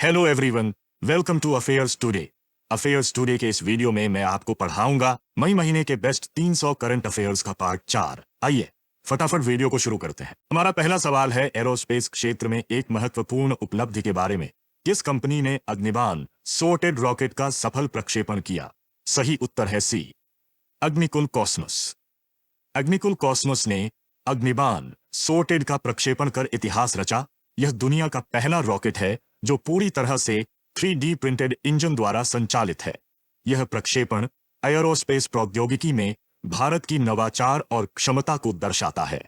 Hello everyone, welcome to Affairs Today. Affairs Today के इस video में मैं आपको पढ़ाऊंगा मई महीने के बेस्ट 300 करंट अफेयर्स का पार्ट 4। आइए फटाफट वीडियो को शुरू करते हैं। हमारा पहला सवाल है, एरोस्पेस क्षेत्र में एक महत्वपूर्ण उपलब्धि के बारे में किस कंपनी ने अग्निबाण सोर्टेड रॉकेट का सफल प्रक्षेपण किया? सही उत्तर है सी, अग्निकुल कॉस्मोस। अग्निकुल कॉस्मोस ने अग्निबाण सोर्टेड का प्रक्षेपण कर इतिहास रचा। यह दुनिया का पहला रॉकेट है जो पूरी तरह से 3D प्रिंटेड इंजन द्वारा संचालित है। यह प्रक्षेपण एरोस्पेस प्रौद्योगिकी में भारत की नवाचार और क्षमता को दर्शाता है।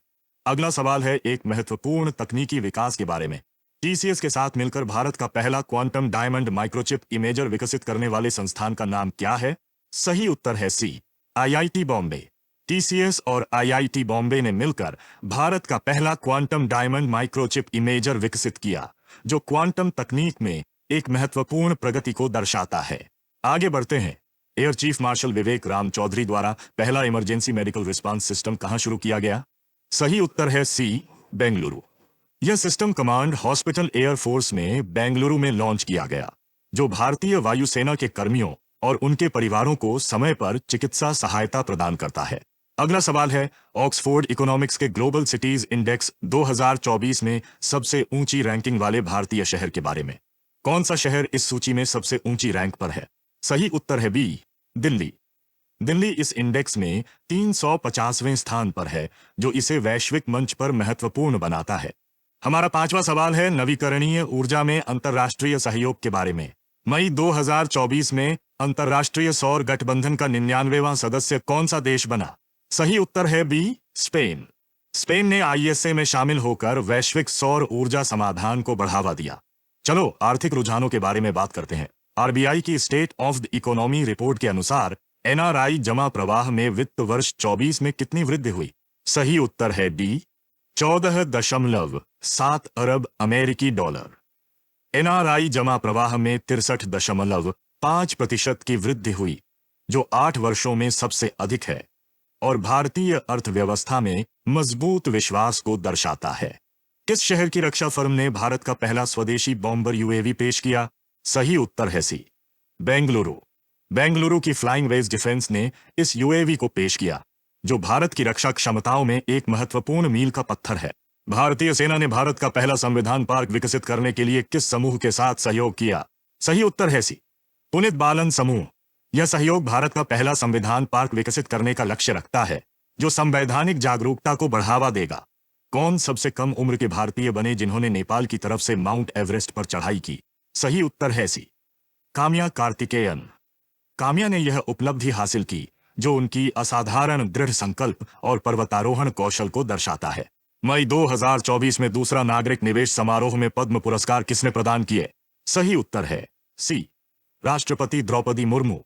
अगला सवाल है, एक महत्वपूर्ण तकनीकी विकास के बारे में। TCS के साथ मिलकर भारत का पहला क्वांटम डायमंड माइक्रोचिप इमेजर विकसित करने वाले संस्थान का नाम क्या है? सही उत्तर है सी, IIT बॉम्बे। TCS और IIT बॉम्बे ने मिलकर भारत का पहला क्वांटम डायमंड माइक्रोचिप इमेजर विकसित किया, जो क्वांटम तकनीक में एक महत्वपूर्ण प्रगति को दर्शाता है। आगे बढ़ते हैं। एयर चीफ मार्शल विवेक राम चौधरी द्वारा पहला इमरजेंसी मेडिकल रिस्पांस सिस्टम कहां शुरू किया गया? सही उत्तर है सी, बेंगलुरु। यह system command hospital air force में बेंगलुरु में लॉन्च किया गया, जो भारतीय वायुसेना के कर्मियों और उनके परिवारों को समय पर चिकित्सा सहायता प्रदान करता है। अगला सवाल है, ऑक्सफोर्ड इकोनॉमिक्स के ग्लोबल सिटीज इंडेक्स 2024 में सबसे ऊंची रैंकिंग वाले भारतीय शहर के बारे में। कौन सा शहर इस सूची में सबसे ऊंची रैंक पर है? सही उत्तर है बी, दिल्ली। दिल्ली इस इंडेक्स में 350वें स्थान पर है, जो इसे वैश्विक मंच पर महत्वपूर्ण बनाता है। हमारा पांचवा सवाल है, नवीकरणीय ऊर्जा में अंतर्राष्ट्रीय सहयोग के बारे में। मई 2024 में अंतर्राष्ट्रीय सौर गठबंधन का 99वां सदस्य कौन सा देश बना? सही उत्तर है बी, स्पेन। स्पेन ने ISA में शामिल होकर वैश्विक सौर ऊर्जा समाधान को बढ़ावा दिया। चलो आर्थिक रुझानों के बारे में बात करते हैं। RBI की state of the economy report के अनुसार NRI जमा प्रवाह में वित्त वर्ष 24 में कितनी वृद्धि हुई? सही उत्तर है डी, 14.7 अरब अमेरिकी डॉलर। NRI जमा प्रवाह में 63.5% की वृद्धि हुई, जो 8 वर्षों में सबसे अधिक है और भारतीय अर्थव्यवस्था में मजबूत विश्वास को दर्शाता है। किस शहर की रक्षा फर्म ने भारत का पहला स्वदेशी बॉम्बर UAV पेश किया? सही उत्तर है सी, बेंगलुरु। बेंगलुरु की फ्लाइंग वेज डिफेंस ने इस UAV को पेश किया, जो भारत की रक्षा क्षमताओं में एक महत्वपूर्ण मील का पत्थर है। भारतीय सेना ने भारत का पहला संविधान पार्क विकसित करने के लिए किस समूह के साथ सहयोग किया? सही उत्तर है सी, पुनित बालन समूह। यह सहयोग भारत का पहला संविधान पार्क विकसित करने का लक्ष्य रखता है, जो संवैधानिक जागरूकता को बढ़ावा देगा। कौन सबसे कम उम्र के भारतीय बने जिन्होंने नेपाल की तरफ से माउंट एवरेस्ट पर चढ़ाई की? सही उत्तर है सी, काम्या कार्तिकेयन। काम्या ने यह उपलब्धि हासिल की, जो उनकी असाधारण दृढ़ संकल्प और पर्वतारोहण कौशल को दर्शाता है। मई 2024 में दूसरा नागरिक निवेश समारोह में पद्म पुरस्कार किसने प्रदान किए? सही उत्तर है सी, राष्ट्रपति द्रौपदी मुर्मू।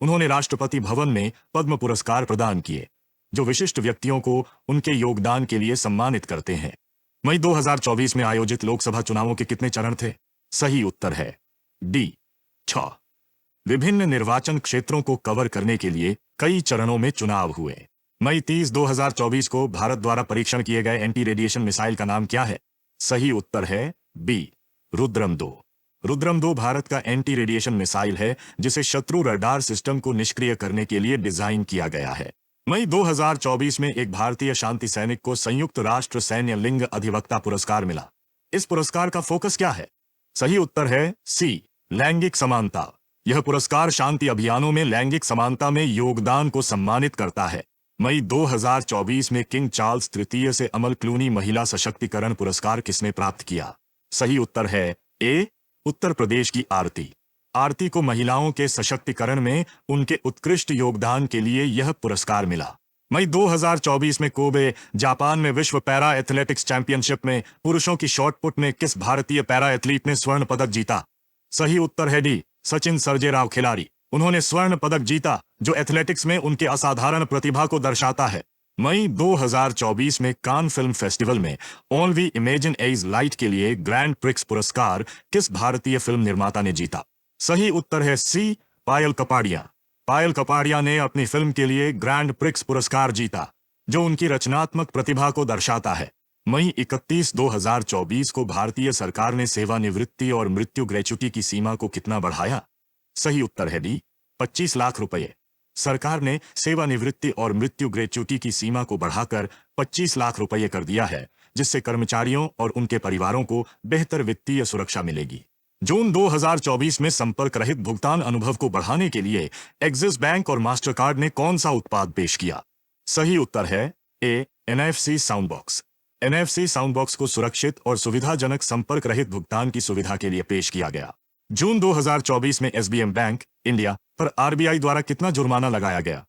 उन्होंने राष्ट्रपति भवन में पद्म पुरस्कार प्रदान किए, जो विशिष्ट व्यक्तियों को उनके योगदान के लिए सम्मानित करते हैं। मई 2024 में आयोजित लोकसभा चुनावों के कितने चरण थे? सही उत्तर है डी, 6। विभिन्न निर्वाचन क्षेत्रों को कवर करने के लिए कई चरणों में चुनाव हुए। मई 30, 2024 को भारत द्वारा परीक्षण किए गए एंटी रेडिएशन मिसाइल का नाम क्या है? सही उत्तर है बी, रुद्रम 2। रुद्रम 2 भारत का एंटी रेडिएशन मिसाइल है, जिसे शत्रु रडार सिस्टम को निष्क्रिय करने के लिए डिजाइन किया गया है। मई 2024 में एक भारतीय शांति सैनिक को संयुक्त राष्ट्र सैन्य लिंग अधिवक्ता पुरस्कार मिला। इस पुरस्कार का फोकस क्या है? सही उत्तर है सी, लैंगिक समानता। यह पुरस्कार शांति अभियानों में लैंगिक समानता में योगदान को सम्मानित करता है। मई 2024 में किंग चार्ल्स तृतीय से अमल क्लूनी महिला सशक्तिकरण पुरस्कार किसने प्राप्त किया? सही उत्तर है ए, उत्तर प्रदेश की आरती। आरती को महिलाओं के सशक्तिकरण में उनके उत्कृष्ट योगदान के लिए यह पुरस्कार मिला। मई 2024 में कोबे, जापान में विश्व पैरा एथलेटिक्स चैंपियनशिप में पुरुषों की शॉटपुट में किस भारतीय पैरा एथलीट ने स्वर्ण पदक जीता? सही उत्तर है डी, सचिन सर्जेराव खिलाड़ी। उन्होंने स्वर्ण पदक जीता, जो एथलेटिक्स में उनके असाधारण प्रतिभा को दर्शाता है। मई 2024 में कान फिल्म फेस्टिवल में all we imagine is light के लिए ग्रैंड प्रिक्स पुरस्कार किस भारतीय फिल्म निर्माता ने जीता? सही उत्तर है सी, पायल कपाड़िया। पायल कपाड़िया ने अपनी फिल्म के लिए ग्रैंड प्रिक्स पुरस्कार जीता, जो उनकी रचनात्मक प्रतिभा को दर्शाता है। मई 31, 2024 को भारतीय सरकार ने सेवानिवृत्ति और मृत्यु ग्रेच्युटी की सीमा को कितना बढ़ाया? सही उत्तर है बी, 25 लाख रुपए। सरकार ने सेवानिवृत्ति और मृत्यु ग्रेच्युटी की सीमा को बढ़ाकर 25 लाख रुपए कर दिया है, जिससे कर्मचारियों और उनके परिवारों को बेहतर वित्तीय सुरक्षा मिलेगी। जून 2024 में संपर्क रहित भुगतान अनुभव को बढ़ाने के लिए एक्सिस बैंक और मास्टरकार्ड ने कौन सा उत्पाद पेश किया? सही उत्तर है ए, NFC साउंडबॉक्स। NFC साउंडबॉक्स को सुरक्षित और सुविधाजनक संपर्क रहित भुगतान की सुविधा के लिए पेश किया गया। जून 2024 में SBM बैंक इंडिया पर RBI द्वारा कितना जुर्माना लगाया गया?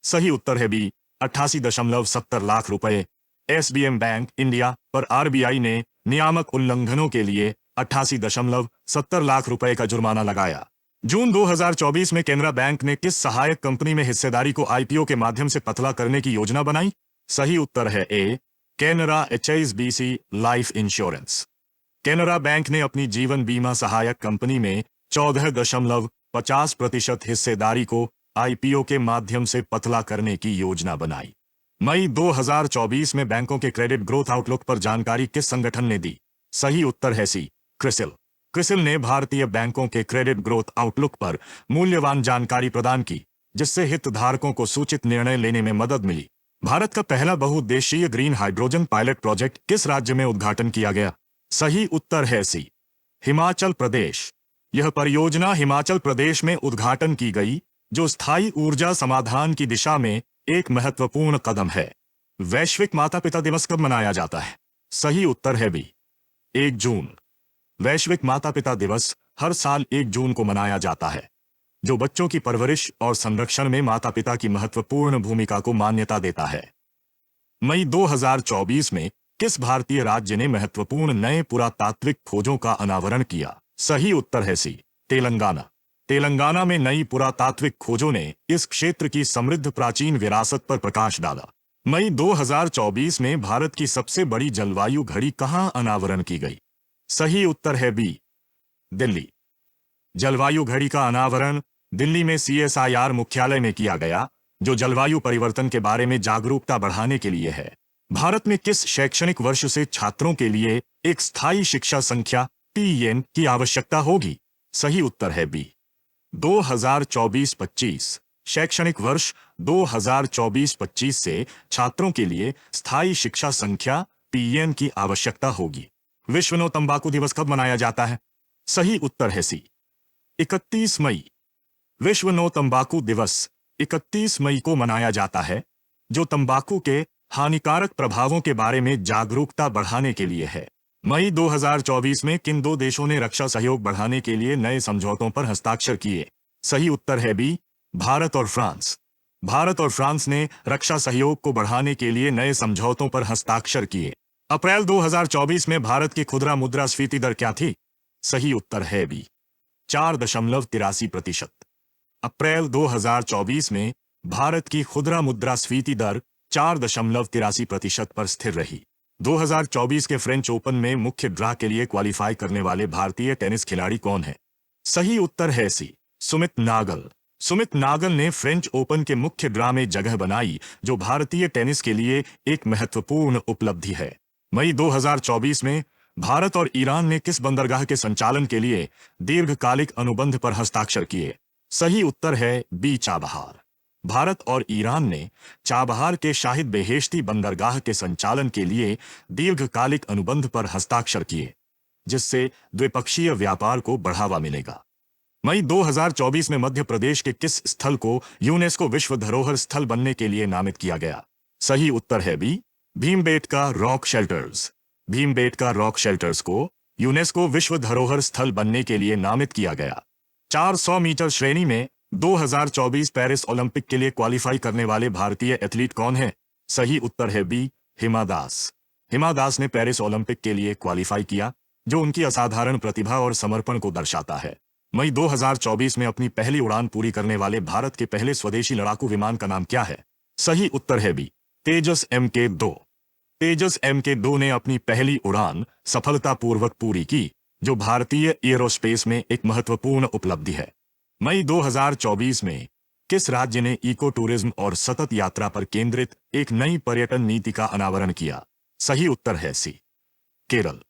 सही उत्तर है बी, 88.70 लाख रुपए। SBM बैंक इंडिया पर RBI ने नियामक उल्लंघनों के लिए 88.70 लाख रुपए का जुर्माना लगाया। जून 2024 में केनरा बैंक ने किस सहायक कंपनी में हिस्सेदारी को IPO के माध्यम से पतला करने की योजना बनाई? सही उत्तर है A, Canara HSBC life insurance. Canara bank ने अपनी जीवन बीमा सहायक कंपनी में 14.50% हिस्सेदारी को IPO के माध्यम से पतला करने की योजना बनाई। मई 2024 में बैंकों के क्रेडिट ग्रोथ आउटलुक पर जानकारी किस संगठन ने दी? सही उत्तर है सी, क्रिसिल। क्रिसिल ने भारतीय बैंकों के क्रेडिट ग्रोथ आउटलुक पर मूल्यवान जानकारी प्रदान की, जिससे हितधारकों को सूचित निर्णय लेने में मदद मिली। भारत का पहला बहुउद्देशीय ग्रीन हाइड्रोजन पायलट प्रोजेक्ट किस राज्य में उद्घाटन किया गया? सही उत्तर है सी, हिमाचल प्रदेश। यह परियोजना हिमाचल प्रदेश में उद्घाटन की गई, जो स्थायी ऊर्जा समाधान की दिशा में एक महत्वपूर्ण कदम है। वैश्विक माता पिता दिवस कब मनाया जाता है? सही उत्तर है बी, 1 जून। वैश्विक माता पिता दिवस हर साल 1 जून को मनाया जाता है, जो बच्चों की परवरिश और संरक्षण में माता पिता की महत्वपूर्ण भूमिका को मान्यता देता है। मई 2024 में किस भारतीय राज्य ने महत्वपूर्ण नए पुरातात्विक खोजों का अनावरण किया? सही उत्तर है सी, तेलंगाना। तेलंगाना में नई पुरातात्विक खोजों ने इस क्षेत्र की समृद्ध प्राचीन विरासत पर प्रकाश डाला। मई 2024 में भारत की सबसे बड़ी जलवायु घड़ी कहां अनावरण की गई? सही उत्तर है बी, दिल्ली। जलवायु घड़ी का अनावरण दिल्ली में CSIR मुख्यालय में किया गया, जो जलवायु परिवर्तन के बारे में जागरूकता बढ़ाने के लिए है। भारत में किस शैक्षणिक वर्ष से छात्रों के लिए एक स्थायी शिक्षा संख्या PN की आवश्यकता होगी? सही उत्तर है बी, 2024-25। शैक्षणिक वर्ष 2024-25 से छात्रों के लिए स्थायी शिक्षा संख्या PN की आवश्यकता होगी। विश्व नो तंबाकू दिवस कब मनाया जाता है? सही उत्तर है सी, 31 मई। विश्व नो तंबाकू दिवस 31 मई को मनाया जाता है, जो तंबाकू के हानिकारक प्रभावों के बारे में जागरूकता बढ़ाने के लिए है। मई 2024 में किन 2 देशों ने रक्षा सहयोग बढ़ाने के लिए नए समझौतों पर हस्ताक्षर किए? सही उत्तर है बी, भारत और फ्रांस। भारत और फ्रांस ने रक्षा सहयोग को बढ़ाने के लिए नए समझौतों पर हस्ताक्षर किए। अप्रैल 2024 में भारत की खुदरा मुद्रास्फीति दर क्या थी? सही उत्तर है बी, 4.83%। अप्रैल 2024 में भारत की खुदरा मुद्रास्फीति दर 4.83% पर स्थिर रही। 2024 के फ्रेंच ओपन में मुख्य ड्रा के लिए क्वालिफाई करने वाले भारतीय टेनिस खिलाड़ी कौन है? सही उत्तर है सी, सुमित नागल। सुमित नागल ने फ्रेंच ओपन के मुख्य ड्रा में जगह बनाई, जो भारतीय टेनिस के लिए एक महत्वपूर्ण उपलब्धि है। मई 2024 में भारत और ईरान ने किस बंदरगाह के संचालन के लिए दीर्घकालिक अनुबंध पर हस्ताक्षर किए? सही उत्तर है बी, चाबहार। भारत और ईरान ने चाबहार के शाहिद बेहेश्ती बंदरगाह के संचालन के लिए दीर्घकालिक अनुबंध पर हस्ताक्षर किए, जिससे द्विपक्षीय व्यापार को बढ़ावा मिलेगा। मई 2024 में मध्य प्रदेश के किस स्थल को यूनेस्को विश्व धरोहर स्थल बनने के लिए नामित किया गया? सही उत्तर है B, Bhimbetka rock shelters. Bhimbetka rock shelters को यूनेस्को विश्व धरोहर स्थल बनने के लिए नामित किया गया। 400 मीटर श्रेणी में 2024 पेरिस ओलंपिक के लिए क्वालिफाई करने वाले भारतीय एथलीट कौन है? सही उत्तर है बी, हिमा दास। हिमा दास ने पेरिस ओलंपिक के लिए क्वालिफाई किया, जो उनकी असाधारण प्रतिभा और समर्पण को दर्शाता है। मई 2024 में अपनी पहली उड़ान पूरी करने वाले भारत के पहले स्वदेशी लड़ाकू विमान का नाम क्या है? सही उत्तर है बी, तेजस MK2। तेजस MK2 ने अपनी पहली उड़ान सफलतापूर्वक पूरी की, जो भारतीय एरोस्पेस में एक महत्वपूर्ण उपलब्धि है। मई 2024 में किस राज्य ने इको टूरिज्म और सतत यात्रा पर केंद्रित एक नई पर्यटन नीति का अनावरण किया? सही उत्तर है सी, केरल।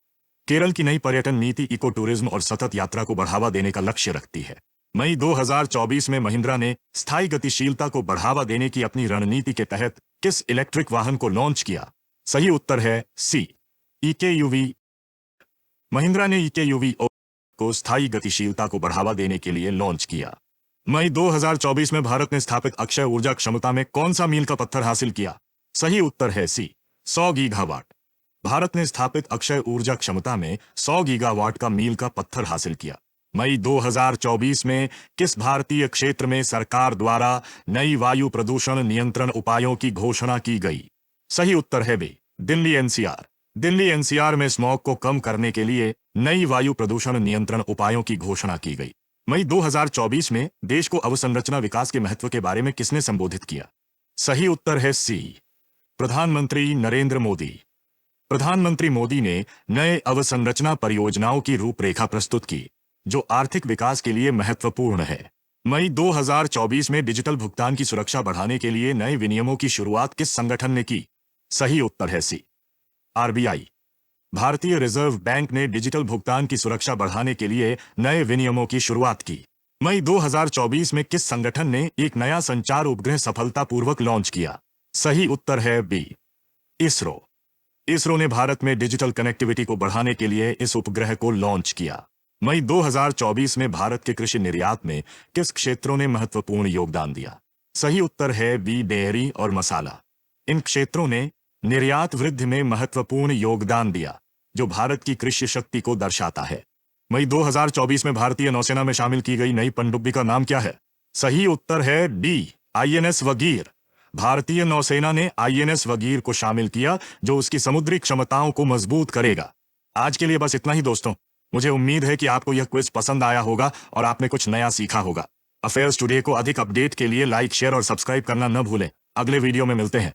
केरल की नई पर्यटन नीति इको टूरिज्म और सतत यात्रा को बढ़ावा देने का लक्ष्य रखती है। मई 2024 में महिंद्रा ने स्थायी गतिशीलता को बढ़ावा देने की अपनी रणनीति के तहत किस इलेक्ट्रिक वाहन को लॉन्च किया? सही उत्तर है सी, EKUV। महिंद्रा ने EKUV को स्थायी गतिशीलता को बढ़ावा देने के लिए लॉन्च किया। मई 2024 में भारत ने स्थापित अक्षय ऊर्जा क्षमता में कौन सा मील का पत्थर हासिल किया? सही उत्तर है सी, 100 गीगावाट। भारत ने स्थापित अक्षय ऊर्जा क्षमता में 100 गीगावाट का मील का पत्थर हासिल किया। मई 2024 में किस भारतीय क्षेत्र में सरकार द्वारा नई वायु प्रदूषण नियंत्रण उपायों की घोषणा की गई? सही उत्तर है B, Delhi NCR। Delhi NCR में स्मॉग को कम करने के लिए नई वायु प्रदूषण नियंत्रण उपायों की घोषणा की गई। मई 2024 में देश को अवसंरचना विकास के महत्व के बारे में किसने संबोधित किया? सही उत्तर है सी, प्रधानमंत्री नरेंद्र मोदी। प्रधानमंत्री मोदी ने नए अवसंरचना परियोजनाओं की रूपरेखा प्रस्तुत की जो आर्थिक विकास के लिए महत्वपूर्ण है। मई 2024 में डिजिटल भुगतान की सुरक्षा बढ़ाने के लिए नए विनियमों की शुरुआत किस संगठन ने की? सही उत्तर है सी, RBI। भारतीय रिजर्व बैंक ने डिजिटल भुगतान की सुरक्षा बढ़ाने के लिए नए विनियमों की शुरुआत की। मई 2024 में किस संगठन ने एक नया संचार उपग्रह सफलतापूर्वक लॉन्च किया? सही उत्तर है बी, इसरो। इसरो ने भारत में डिजिटल कनेक्टिविटी को बढ़ाने के लिए इस उपग्रह को लॉन्च किया। मई 2024 में भारत के कृषि निर्यात में किस क्षेत्रों ने महत्वपूर्ण योगदान दिया? सही उत्तर है बी, डेयरी और मसाला। इन क्षेत्रों ने निर्यात वृद्धि में महत्वपूर्ण योगदान दिया जो भारत की कृषि शक्ति को दर्शाता है। मई 2024 में भारतीय नौसेना में शामिल की गई नई पनडुब्बी का नाम क्या है? सही उत्तर है डी, INS वगीर। भारतीय नौसेना ने INS वगीर को शामिल किया जो उसकी समुद्री क्षमताओं को मजबूत करेगा। आज के लिए बस इतना ही दोस्तों। मुझे उम्मीद है कि आपको यह क्विज पसंद आया होगा और आपने कुछ नया सीखा होगा। अफेयर्स टुडे को अधिक अपडेट के लिए लाइक, शेयर और सब्सक्राइब करना न भूलें। अगले वीडियो में मिलते हैं।